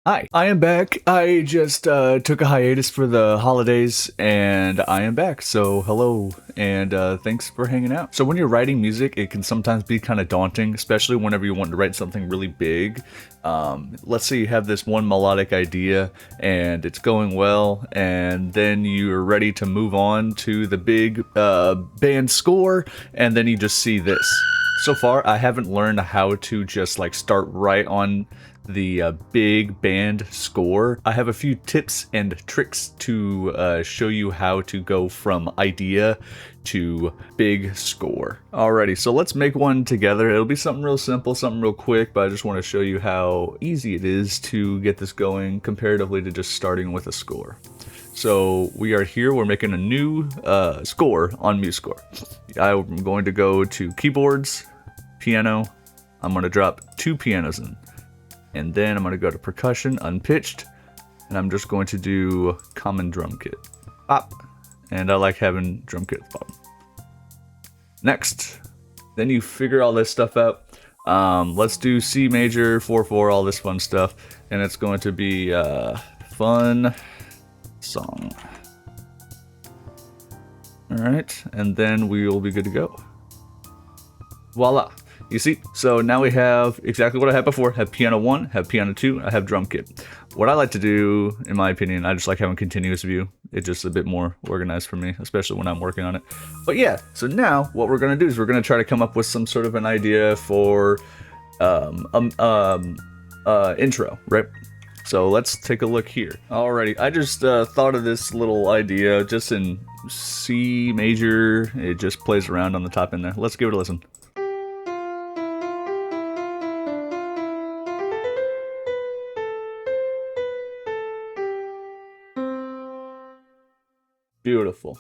Hi, I am back. I just took a hiatus for the holidays and I am back. So, hello and thanks for hanging out. So, when you're writing music, it can sometimes be kind of daunting, especially whenever you want to write something really big. Let's say you have this one melodic idea and it's going well, and then you're ready to move on to the big band score, and then you just see this. So far, I haven't learned how to just like start right on the big band score. I have a few tips and tricks to show you how to go from idea to big score. Alrighty, so let's make one together. It'll be something real simple, something real quick, but I just want to show you how easy it is to get this going comparatively to just starting with a score. So we are here, we're making a new score on MuseScore. I'm going to go to keyboards, piano. I'm going to drop 2 pianos in. And then I'm going to go to percussion, unpitched, and I'm just going to do common drum kit. Pop. And I like having drum kit at the bottom. Next. Then you figure all this stuff out. Let's do C major, 4/4, all this fun stuff. And it's going to be fun song. Alright, and then we will be good to go. Voila. You see, so now we have exactly what I had before. Have piano 1, have piano 2, I have drum kit. What I like to do, in my opinion, I just like having continuous view. It's just a bit more organized for me, especially when I'm working on it. But yeah, so now what we're going to do is we're going to try to come up with some sort of an idea for intro, right? So let's take a look here. Alrighty, I just thought of this little idea just in C major. It just plays around on the top end there. Let's give it a listen. Beautiful.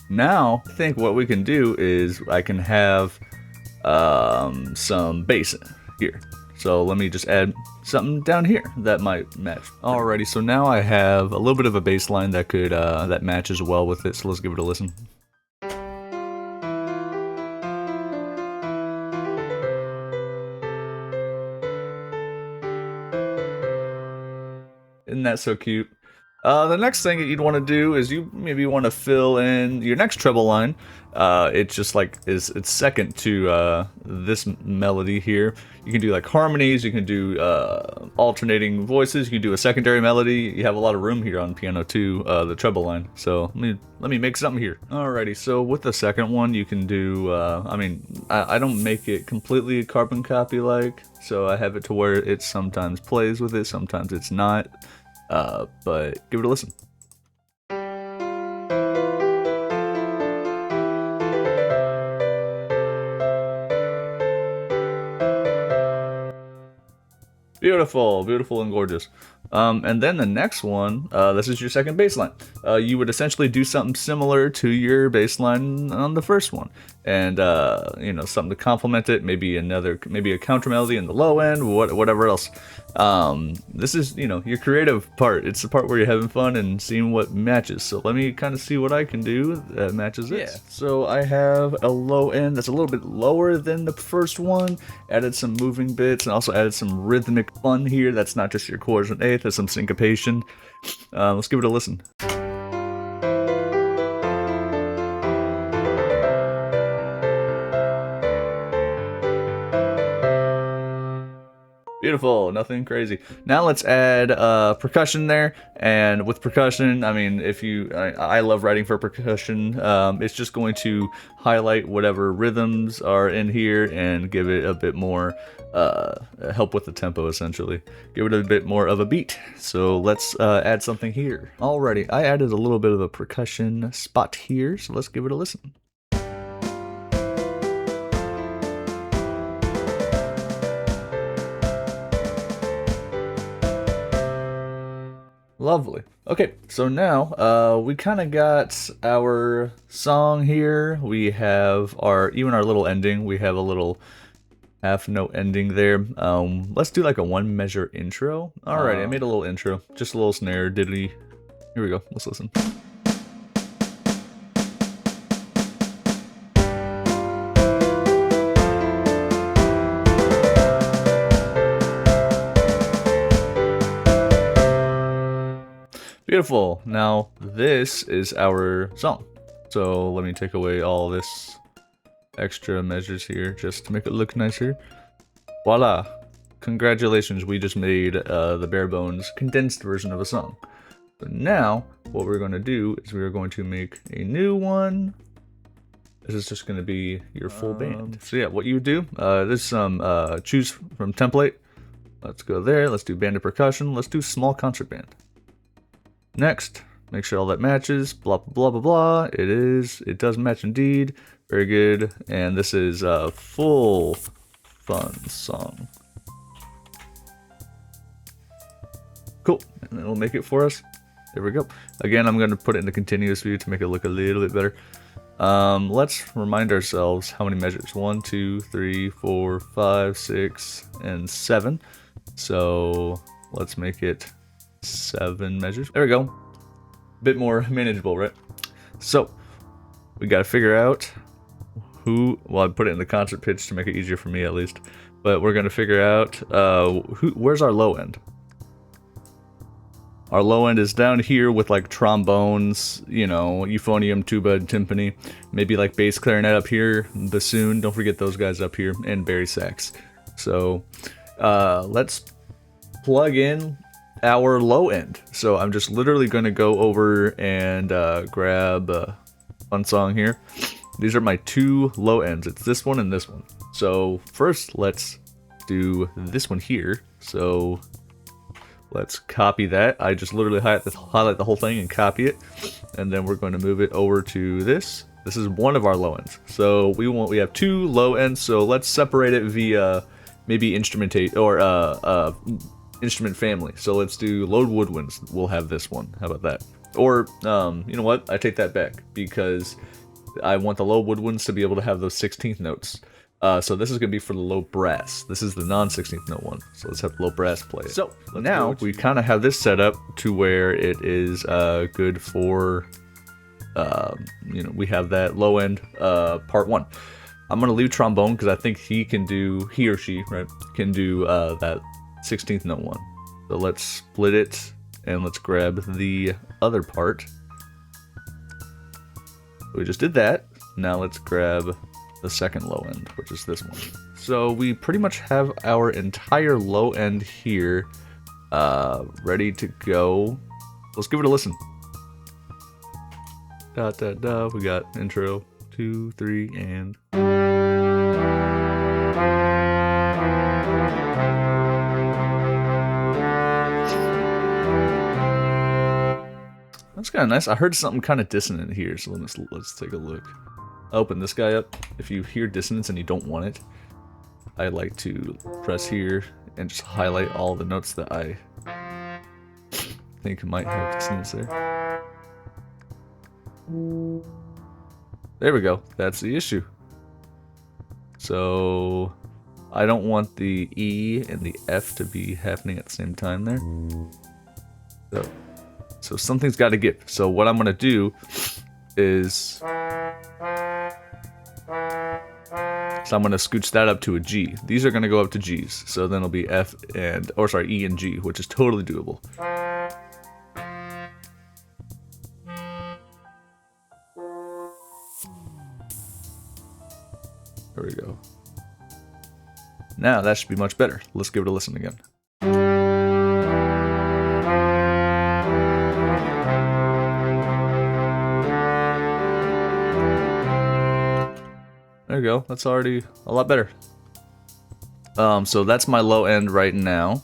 Now, I think what we can do is I can have some bass here. So let me just add something down here that might match. Alrighty, so now I have a little bit of a bass line that could that matches well with it. So let's give it a listen. Isn't that so cute? The next thing that you'd want to do is you maybe want to fill in your next treble line. It's just like it's second to this melody here. You can do like harmonies. You can do alternating voices. You can do a secondary melody. You have a lot of room here on piano too, the treble line. So let me make something here. Alrighty. So with the second one, you can do. I don't make it completely carbon copy like. So I have it to where it sometimes plays with it, sometimes it's not. But give it a listen. Beautiful, beautiful and gorgeous. And then the next one, this is your second bass line. You would essentially do something similar to your bass line on the first one. And, you know, something to complement it, maybe a counter melody in the low end, whatever else. This is, you know, your creative part. It's the part where you're having fun and seeing what matches. So let me kind of see what I can do that matches this. Yeah. So I have a low end that's a little bit lower than the first one. Added some moving bits and also added some rhythmic fun here. That's not just your chords and eighth, there's some syncopation. Let's give it a listen. Beautiful, nothing crazy. Now let's add percussion there, and with percussion, I mean, I love writing for percussion. It's just going to highlight whatever rhythms are in here and give it a bit more help with the tempo, essentially. Give it a bit more of a beat. So let's add something here. Alrighty, I added a little bit of a percussion spot here, so let's give it a listen. Lovely. Okay, so now we kind of got our song here. We have even our little ending. We have a little half note ending there. Let's do like a 1 measure intro. Alrighty, I made a little intro, just a little snare diddly. Here we go. Let's listen. Beautiful. Now this is our song. So let me take away all this extra measures here just to make it look nicer. Voila. Congratulations, we just made the bare bones condensed version of a song. So now what we're going to do is we're going to make a new one. This is just going to be your full band. So yeah, what you would do, there's some choose from template. Let's go there. Let's do band of percussion. Let's do small concert band. Next, make sure all that matches. Blah blah blah blah. It does match indeed. Very good. And this is a full fun song. Cool. And then it'll make it for us. There we go. Again, I'm going to put it in the continuous view to make it look a little bit better. Let's remind ourselves how many measures. 1, 2, 3, 4, 5, 6, and 7. So let's make it 7 measures. There we go. Bit more manageable, right? So we got to figure out well, I put it in the concert pitch to make it easier for me at least, but we're going to figure out where's our low end. Our low end is down here with like trombones, you know, euphonium, tuba, and timpani. Maybe like bass clarinet up here, bassoon, don't forget those guys up here, and bari sax. So let's plug in our low end. So I'm just literally going to go over and grab one song here. These are my 2 low ends. It's this one and this one. So first let's do this one here. So let's copy that. I just literally highlight the whole thing and copy it. And then we're going to move it over to this. This is one of our low ends. So we have 2 low ends. So let's separate it via maybe instrument family. So let's do low woodwinds. We'll have this one. How about that? Or you know what? I take that back because I want the low woodwinds to be able to have those 16th notes. So this is going to be for the low brass. This is the non-16th note one. So let's have low brass play it. So now we kind of have this set up to where it is good for, you know, we have that low end part 1. I'm going to leave trombone because I think he or she, right, can do that 16th note one. So let's split it and let's grab the other part. We just did that. Now let's grab the second low end, which is this one. So we pretty much have our entire low end here ready to go. Let's give it a listen. Da da da. We got intro 2, 3, and that's kind of nice. I heard something kind of dissonant here, so let's take a look. I'll open this guy up. If you hear dissonance and you don't want it, I like to press here and just highlight all the notes that I think might have dissonance there. There we go. That's the issue. So I don't want the E and the F to be happening at the same time there. So something's got to give. So what I'm going to do is I'm going to scooch that up to a G. These are going to go up to Gs. So then it'll be E and G, which is totally doable. There we go. Now that should be much better. Let's give it a listen again. There we go. That's already a lot better. So that's my low end right now.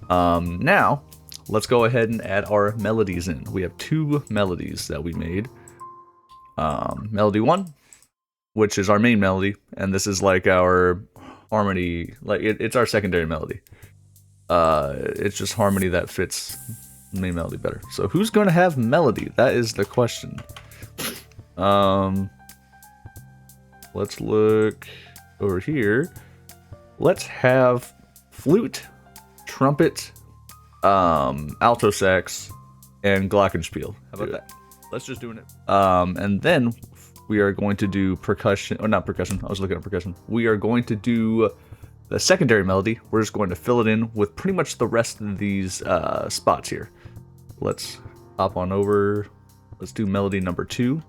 Now, let's go ahead and add our melodies in. We have 2 melodies that we made. Melody 1, which is our main melody, and this is like our harmony, like it's our secondary melody. It's just harmony that fits the main melody better. So who's going to have melody? That is the question. Let's look over here. Let's have flute, trumpet, alto sax, and glockenspiel. How about that? Let's just do it. And then we are going to do percussion, or not percussion, I was looking at percussion. We are going to do the secondary melody. We're just going to fill it in with pretty much the rest of these spots here. let's hop on over. Let's do melody number 2.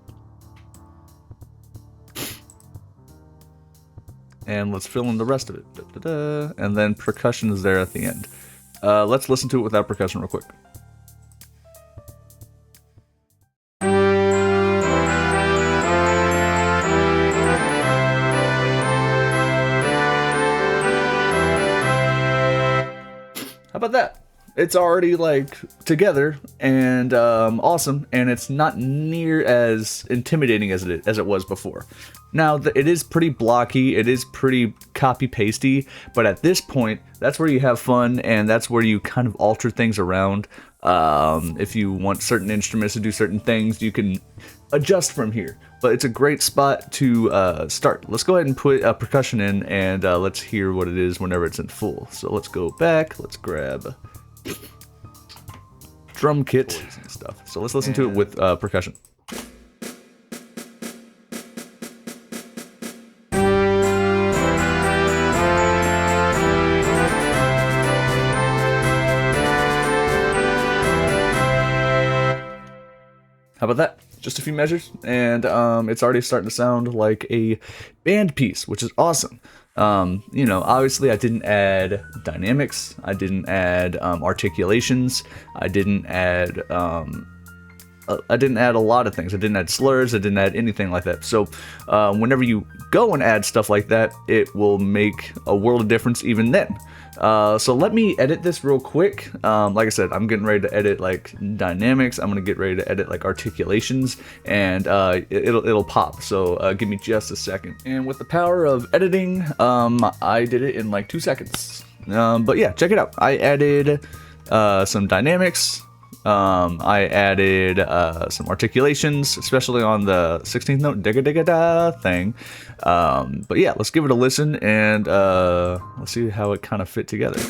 And let's fill in the rest of it. Da, da, da. And then percussion is there at the end. Let's listen to it without percussion real quick. How about that? It's already like together and awesome, and it's not near as intimidating as it was before. Now it is pretty blocky, it is pretty copy pasty, but at this point, that's where you have fun, and that's where you kind of alter things around. If you want certain instruments to do certain things, you can adjust from here. But it's a great spot to start. Let's go ahead and put percussion in, and let's hear what it is whenever it's in full. So let's go back, let's grab drum kit and stuff. So let's listen to it with percussion. How about that? Just a few measures, and it's already starting to sound like a band piece, which is awesome. You know, obviously I didn't add dynamics, I didn't add articulations, I didn't add a lot of things. I didn't add slurs, I didn't add anything like that. So whenever you go and add stuff like that, it will make a world of difference even then. So let me edit this real quick. Like I said, I'm getting ready to edit like dynamics. I'm gonna get ready to edit like articulations, and it'll pop. So give me just a second. And with the power of editing, I did it in like 2 seconds. But yeah, check it out. I added some dynamics. I added some articulations, especially on the 16th note digga digga da thing. But yeah, let's give it a listen, and let's see how it kind of fit together.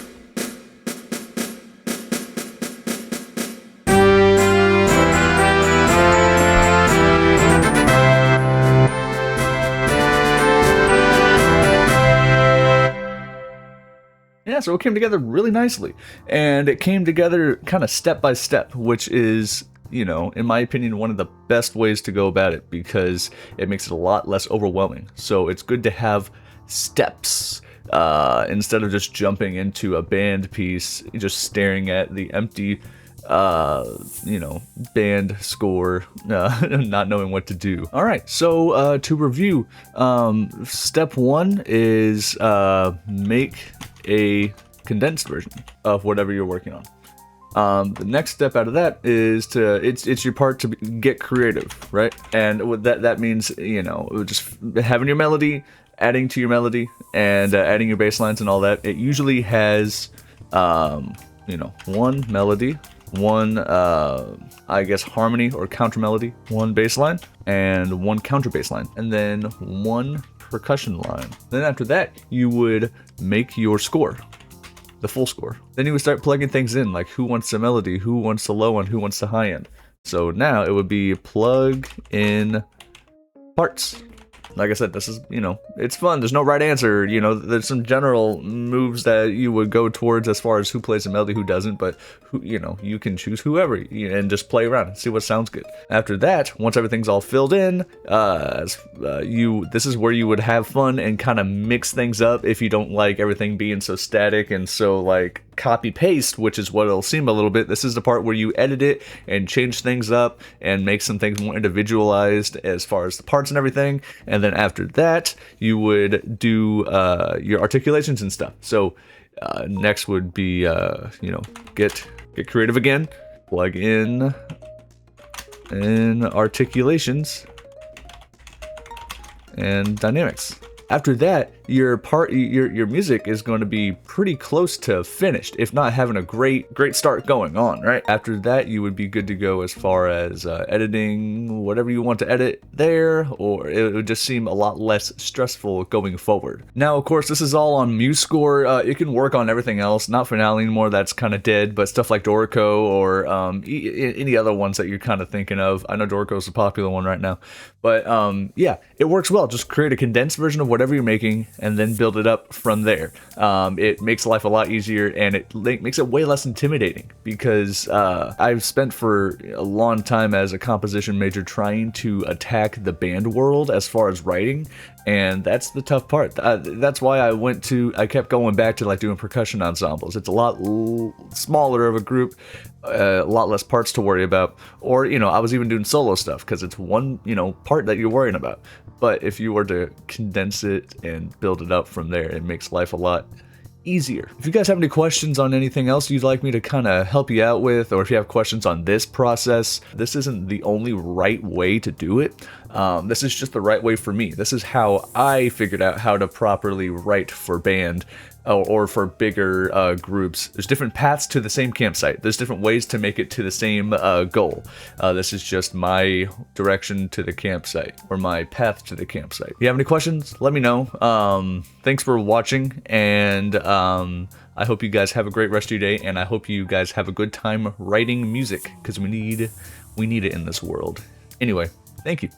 Yeah, so it came together really nicely, and it came together kind of step by step, which is, you know, in my opinion, one of the best ways to go about it, because it makes it a lot less overwhelming. So it's good to have steps instead of just jumping into a band piece, just staring at the empty you know, band score, not knowing what to do. All right, so to review, step 1 is make a condensed version of whatever you're working on. The next step out of that is it's your part to get creative, right? And what that means, you know, just having your melody, adding to your melody, and adding your bass lines and all that. It usually has, you know, one melody, one I guess harmony or counter melody, one bass line, and one counter bass line, and then one percussion line. Then after that, you would make your score, the full score. Then you would start plugging things in, like who wants the melody, who wants the low end, who wants the high end. So now it would be plug in parts. Like I said, this is, you know, it's fun. There's no right answer. You know, there's some general moves that you would go towards as far as who plays the melody, who doesn't, but who, you know, you can choose whoever and just play around and see what sounds good. After that, once everything's all filled in, this is where you would have fun and kind of mix things up if you don't like everything being so static and so like copy paste, which is what it'll seem a little bit. This is the part where you edit it and change things up and make some things more individualized as far as the parts and everything. And then after that, you would do your articulations and stuff. So next would be you know, get creative again, plug in articulations and dynamics. After that, your music is going to be pretty close to finished, if not having a great start going on, right? After that, you would be good to go as far as editing whatever you want to edit there, or it would just seem a lot less stressful going forward. Now, of course, this is all on MuseScore. It can work on everything else, not Finale anymore, that's kind of dead, but stuff like Dorico or any other ones that you're kind of thinking of. I know Dorico is a popular one right now, but yeah, it works well. Just create a condensed version of whatever you're making and then build it up from there. It makes life a lot easier, and it makes it way less intimidating, because I've spent for a long time as a composition major trying to attack the band world as far as writing, and that's the tough part. That's why I kept going back to like doing percussion ensembles. It's a lot smaller of a group, a lot less parts to worry about. Or, I was even doing solo stuff because it's one, part that you're worrying about. But if you were to condense it and build it up from there, it makes life a lot easier. If you guys have any questions on anything else you'd like me to kind of help you out with, or if you have questions on this process, this isn't the only right way to do it. This is just the right way for me. This is how I figured out how to properly write for band or for bigger groups. There's different paths to the same campsite. There's different ways to make it to the same goal. This is just my direction to the campsite, or my path to the campsite. If you have any questions, let me know. Thanks for watching, and I hope you guys have a great rest of your day, and I hope you guys have a good time writing music, because we need it in this world. Anyway, thank you.